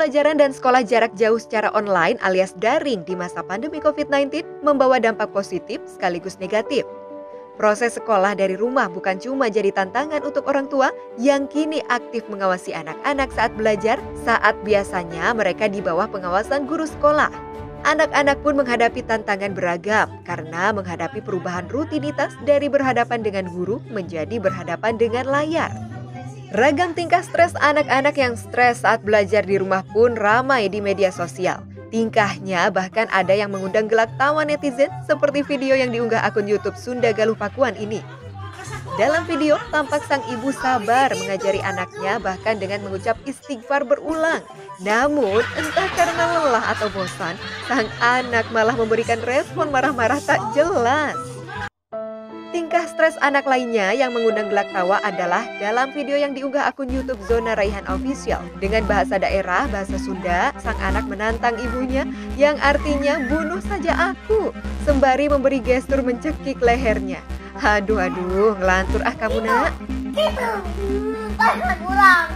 pembelajaran dan sekolah jarak jauh secara online alias daring di masa pandemi COVID-19 membawa dampak positif sekaligus negatif. Proses sekolah dari rumah bukan cuma jadi tantangan untuk orang tua yang kini aktif mengawasi anak-anak saat belajar, saat biasanya mereka di bawah pengawasan guru sekolah. Anak-anak pun menghadapi tantangan beragam karena menghadapi perubahan rutinitas dari berhadapan dengan guru menjadi berhadapan dengan layar. Ragam tingkah stres anak-anak yang stres saat belajar di rumah pun ramai di media sosial. Tingkahnya bahkan ada yang mengundang gelak tawa netizen seperti video yang diunggah akun YouTube Sunda Galuh Pakuan ini. Dalam video, tampak sang ibu sabar mengajari anaknya bahkan dengan mengucap istighfar berulang. Namun, entah karena lelah atau bosan, sang anak malah memberikan respon marah-marah tak jelas. Tingkah stres anak lainnya yang mengundang gelak tawa adalah dalam video yang diunggah akun YouTube Zona Raihan Official. Dengan bahasa daerah, bahasa Sunda, sang anak menantang ibunya yang artinya bunuh saja aku, sembari memberi gestur mencekik lehernya. Aduh, ngelantur kamu nak. Kurang.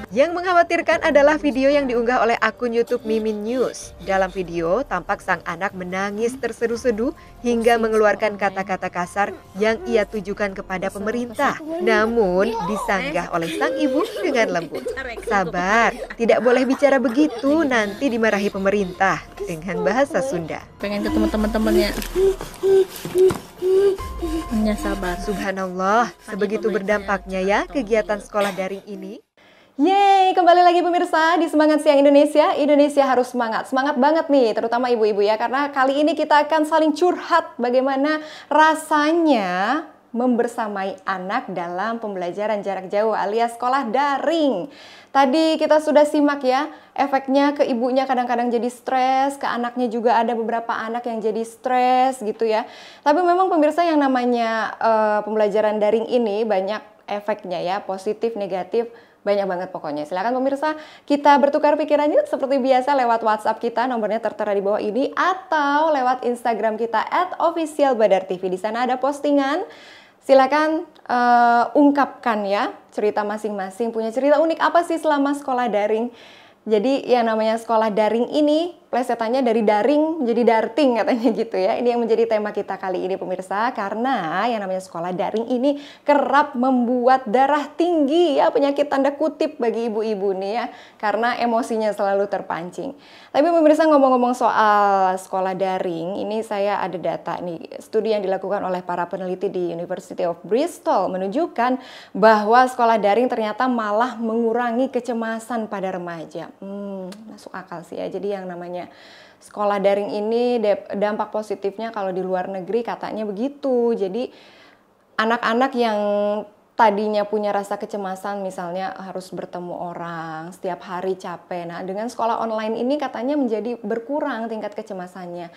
Yang mengkhawatirkan adalah video yang diunggah oleh akun YouTube Mimin News. Dalam video, tampak sang anak menangis terseduh-seduh hingga mengeluarkan kata-kata kasar yang ia tujukan kepada pemerintah. Namun, disanggah oleh sang ibu dengan lembut. Sabar, tidak boleh bicara begitu, nanti dimarahi pemerintah. Dengan bahasa Sunda. Pengen ketemu teman-temannya. Hanya sabar. Subhanallah, sebegitu berdampaknya ya kegiatan sekolah daring ini. Yeay, kembali lagi pemirsa di Semangat Siang Indonesia. Indonesia harus semangat. Semangat banget nih, terutama ibu-ibu ya. Karena kali ini kita akan saling curhat bagaimana rasanya membersamai anak dalam pembelajaran jarak jauh alias sekolah daring. Tadi kita sudah simak ya, efeknya ke ibunya kadang-kadang jadi stres, ke anaknya juga ada beberapa anak yang jadi stres gitu ya. Tapi memang pemirsa yang namanya pembelajaran daring ini banyak efeknya ya, positif, negatif. Banyak banget pokoknya. Silakan pemirsa, kita bertukar pikiran yuk seperti biasa lewat WhatsApp kita, nomornya tertera di bawah ini, atau lewat Instagram kita @officialbadartv. Di sana ada postingan. Silakan ungkapkan ya cerita masing-masing, punya cerita unik apa sih selama sekolah daring. Jadi yang namanya sekolah daring ini plesetannya dari daring menjadi darting katanya gitu ya. Ini yang menjadi tema kita kali ini pemirsa, karena yang namanya sekolah daring ini kerap membuat darah tinggi ya, penyakit tanda kutip bagi ibu-ibu nih ya, karena emosinya selalu terpancing. Tapi pemirsa, ngomong-ngomong soal sekolah daring, ini saya ada data nih, studi yang dilakukan oleh para peneliti di University of Bristol menunjukkan bahwa sekolah daring ternyata malah mengurangi kecemasan pada remaja. Masuk akal sih ya. Jadi yang namanya sekolah daring ini dampak positifnya kalau di luar negeri katanya begitu. Jadi anak-anak yang tadinya punya rasa kecemasan, misalnya harus bertemu orang setiap hari capek. Nah, dengan sekolah online ini katanya menjadi berkurang tingkat kecemasannya.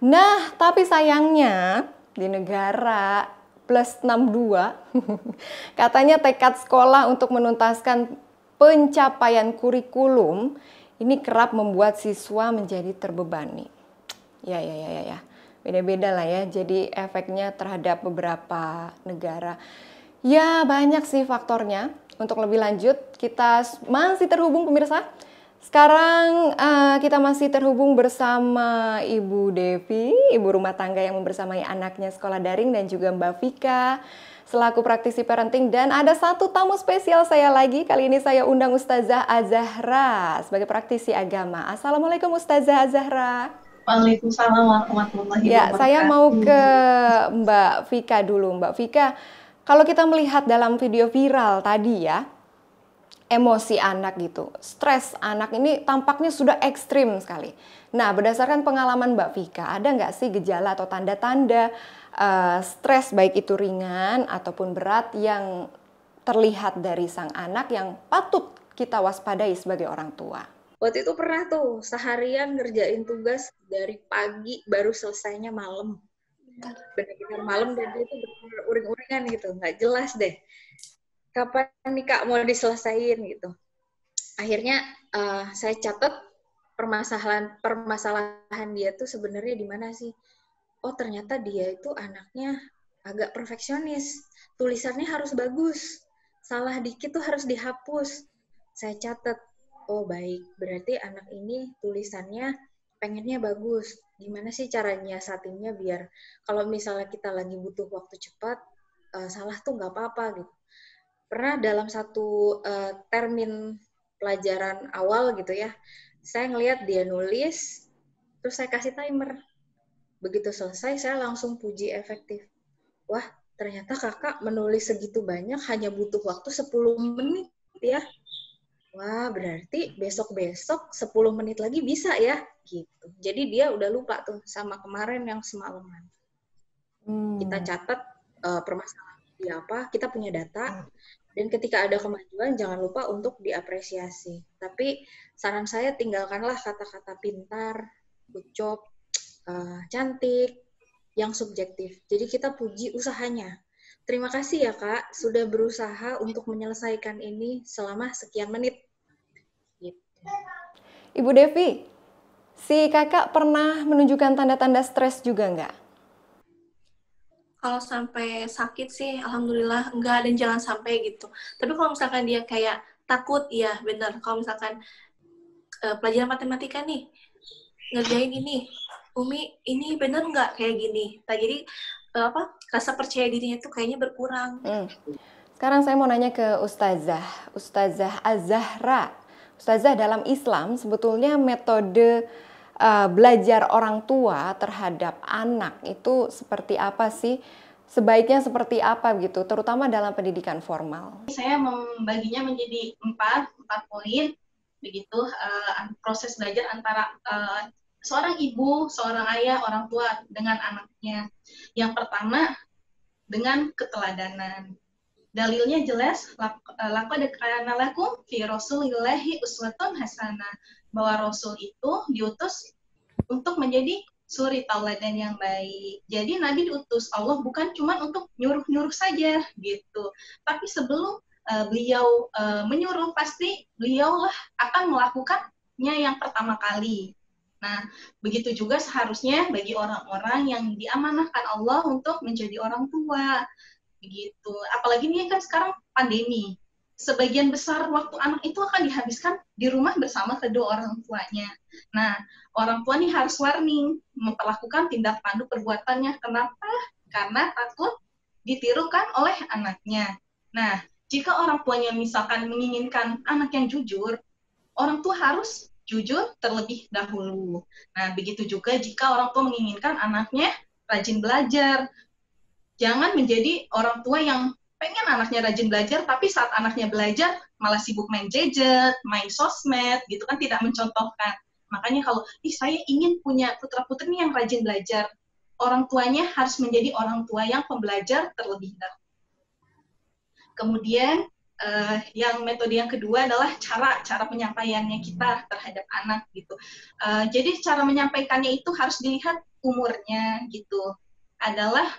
Nah, tapi sayangnya di negara plus 62 katanya tekad sekolah untuk menuntaskan pencapaian kurikulum ini kerap membuat siswa menjadi terbebani. Ya. Beda-beda lah ya. Jadi efeknya terhadap beberapa negara. Ya, banyak sih faktornya. Untuk lebih lanjut, kita masih terhubung pemirsa. Sekarang kita masih terhubung bersama Ibu Devi, ibu rumah tangga yang membersamai anaknya sekolah daring, dan juga Mbak Vika selaku praktisi parenting, dan ada satu tamu spesial saya lagi. Kali ini saya undang Ustazah Azahra sebagai praktisi agama. Assalamualaikum Ustazah Azahra. Waalaikumsalam warahmatullahi wabarakatuh. Ya, saya mau ke Mbak Vika dulu. Mbak Vika, kalau kita melihat dalam video viral tadi ya, emosi anak gitu, stres anak ini tampaknya sudah ekstrim sekali. Nah, berdasarkan pengalaman Mbak Vika, ada nggak sih gejala atau tanda-tanda stres baik itu ringan ataupun berat yang terlihat dari sang anak yang patut kita waspadai sebagai orang tua? Waktu itu pernah tuh seharian ngerjain tugas dari pagi baru selesainya malam. benar-benar malam dan dia itu benar uring-uringan gitu, nggak jelas deh kapan nih Kak mau diselesain gitu. Akhirnya saya catat permasalahan dia tuh sebenarnya di mana sih? Oh ternyata dia itu anaknya agak perfeksionis, tulisannya harus bagus, salah dikit tuh harus dihapus. Saya catat, oh baik, berarti anak ini tulisannya pengennya bagus. Gimana sih caranya nyiasatinnya biar kalau misalnya kita lagi butuh waktu cepat, salah tuh nggak apa-apa gitu. Pernah dalam satu termin pelajaran awal gitu ya, saya ngelihat dia nulis, terus saya kasih timer. Begitu selesai, saya langsung puji efektif. Wah, ternyata kakak menulis segitu banyak hanya butuh waktu 10 menit ya. Wah, berarti besok-besok 10 menit lagi bisa ya, gitu. Jadi dia udah lupa tuh sama kemarin yang semalaman. Kita catat permasalahan dia apa, kita punya data, dan ketika ada kemajuan jangan lupa untuk diapresiasi. Tapi saran saya tinggalkanlah kata-kata pintar, good job, cantik, yang subjektif. Jadi kita puji usahanya. Terima kasih ya Kak, sudah berusaha untuk menyelesaikan ini selama sekian menit. Gitu. Ibu Devi, si kakak pernah menunjukkan tanda-tanda stres juga nggak? Kalau sampai sakit sih, alhamdulillah enggak, dan jangan sampai gitu. Tapi kalau misalkan dia kayak takut, iya bener. Kalau misalkan pelajaran matematika nih, ngerjain ini, Umi, ini bener nggak kayak gini? Nah, jadi rasa percaya dirinya tuh kayaknya berkurang. Sekarang saya mau nanya ke Ustazah Az-Zahra. Ustazah, dalam Islam sebetulnya metode belajar orang tua terhadap anak itu seperti apa sih? Sebaiknya seperti apa gitu, terutama dalam pendidikan formal? Saya membaginya menjadi empat poin, begitu proses belajar antara seorang ibu, seorang ayah, orang tua dengan anaknya. Yang pertama, dengan keteladanan. Dalilnya jelas, laqad kana lakum fi Rasulillahi uswatun hasanah, bahwa Rasul itu diutus untuk menjadi suri tauladan yang baik. Jadi Nabi diutus Allah bukan cuma untuk nyuruh-nyuruh saja gitu, tapi sebelum beliau menyuruh, pasti beliaulah akan melakukannya yang pertama kali. Nah, begitu juga seharusnya bagi orang-orang yang diamanahkan Allah untuk menjadi orang tua. Begitu. Apalagi ini kan sekarang pandemi. Sebagian besar waktu anak itu akan dihabiskan di rumah bersama kedua orang tuanya. Nah, orang tua nih harus warning, memperlakukan tindak tanduk perbuatannya. Kenapa? Karena takut ditirukan oleh anaknya. Nah, jika orang tuanya misalkan menginginkan anak yang jujur, orang tua harus jujur terlebih dahulu. Nah, begitu juga jika orang tua menginginkan anaknya rajin belajar. Jangan menjadi orang tua yang pengen anaknya rajin belajar, tapi saat anaknya belajar malah sibuk main gadget, main sosmed, gitu kan, tidak mencontohkan. Makanya kalau, saya ingin punya putra-putri yang rajin belajar, orang tuanya harus menjadi orang tua yang pembelajar terlebih dahulu. Kemudian, metode yang kedua adalah cara penyampaiannya kita terhadap anak, gitu. Jadi cara menyampaikannya itu harus dilihat umurnya, gitu. Adalah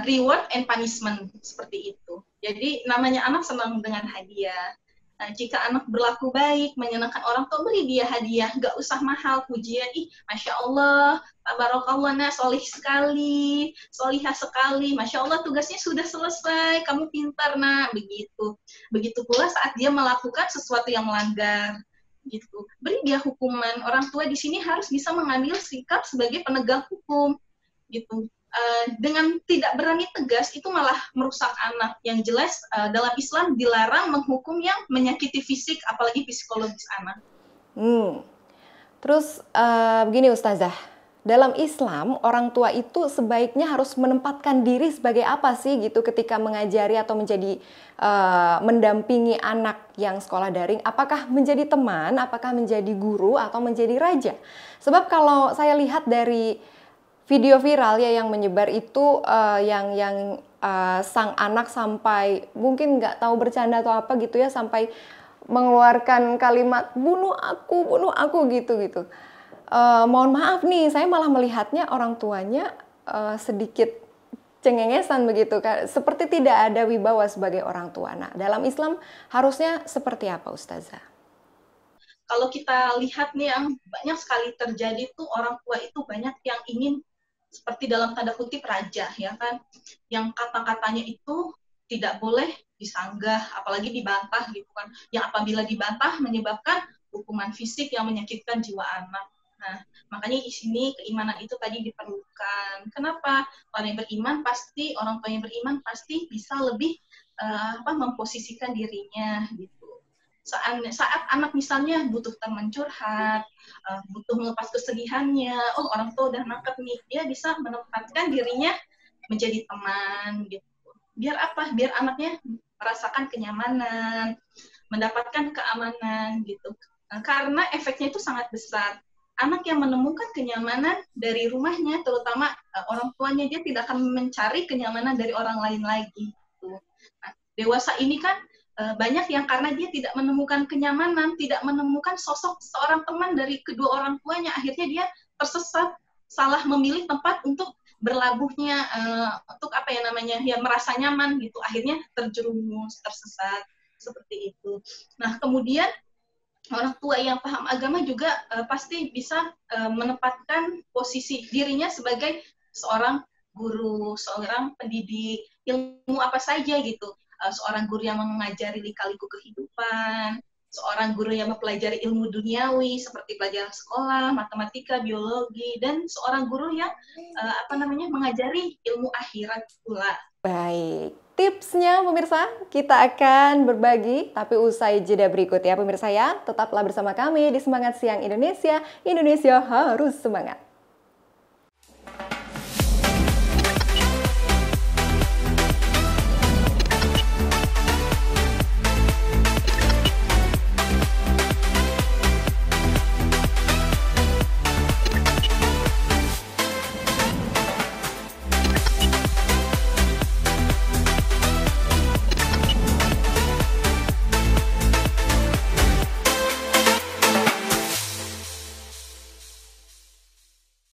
reward and punishment, seperti itu. Jadi namanya anak senang dengan hadiah. Nah, jika anak berlaku baik, menyenangkan orang tua, beri dia hadiah, nggak usah mahal, pujian, Masya Allah, tabarakallah, nah, solih sekali, solihah sekali, Masya Allah, tugasnya sudah selesai, kamu pintar, nah, begitu. Begitu pula saat dia melakukan sesuatu yang melanggar, gitu. Beri dia hukuman. Orang tua di sini harus bisa mengambil sikap sebagai penegak hukum, gitu. Dengan tidak berani tegas itu malah merusak anak. Yang jelas dalam Islam dilarang menghukum yang menyakiti fisik, apalagi psikologis anak. Terus begini Ustazah, dalam Islam orang tua itu sebaiknya harus menempatkan diri sebagai apa sih gitu ketika mengajari atau menjadi mendampingi anak yang sekolah daring? Apakah menjadi teman, apakah menjadi guru, atau menjadi raja? Sebab kalau saya lihat dari video viral ya yang menyebar itu yang sang anak sampai mungkin nggak tahu bercanda atau apa gitu ya, sampai mengeluarkan kalimat bunuh aku gitu. mohon maaf nih, saya malah melihatnya orang tuanya sedikit cengengesan begitu, seperti tidak ada wibawa sebagai orang tua. Nah, dalam Islam harusnya seperti apa, Ustazah? Kalau kita lihat nih yang banyak sekali terjadi tuh orang tua itu banyak yang ingin seperti dalam tanda kutip raja, ya kan, yang kata-katanya itu tidak boleh disanggah, apalagi dibantah gitu kan, yang apabila dibantah menyebabkan hukuman fisik yang menyakitkan jiwa anak. Nah, makanya di sini keimanan itu tadi diperlukan. Kenapa? Orang yang beriman pasti, orang tua yang beriman pasti bisa lebih memposisikan dirinya gitu. Saat anak misalnya butuh teman curhat, butuh melepas kesedihannya, oh orang tua udah nangkep nih, dia bisa menempatkan dirinya menjadi teman gitu. Biar apa? Biar anaknya merasakan kenyamanan, mendapatkan keamanan gitu. Karena efeknya itu sangat besar. Anak yang menemukan kenyamanan dari rumahnya, terutama orang tuanya, dia tidak akan mencari kenyamanan dari orang lain lagi. Gitu. Nah, dewasa ini kan banyak yang karena dia tidak menemukan kenyamanan, tidak menemukan sosok seorang teman dari kedua orang tuanya, akhirnya dia tersesat, salah memilih tempat untuk berlabuhnya, untuk apa ya namanya, ya merasa nyaman gitu, akhirnya terjerumus, tersesat, seperti itu. Nah, kemudian orang tua yang paham agama juga pasti bisa menempatkan posisi dirinya sebagai seorang guru, seorang pendidik, ilmu apa saja gitu. Seorang guru yang mengajari lika-liku kehidupan, seorang guru yang mempelajari ilmu duniawi seperti pelajaran sekolah, matematika, biologi, dan seorang guru yang mengajari ilmu akhirat pula. Baik, tipsnya pemirsa kita akan berbagi, tapi usai jeda berikut ya pemirsa ya. Tetaplah bersama kami di Semangat Siang Indonesia, Indonesia harus semangat.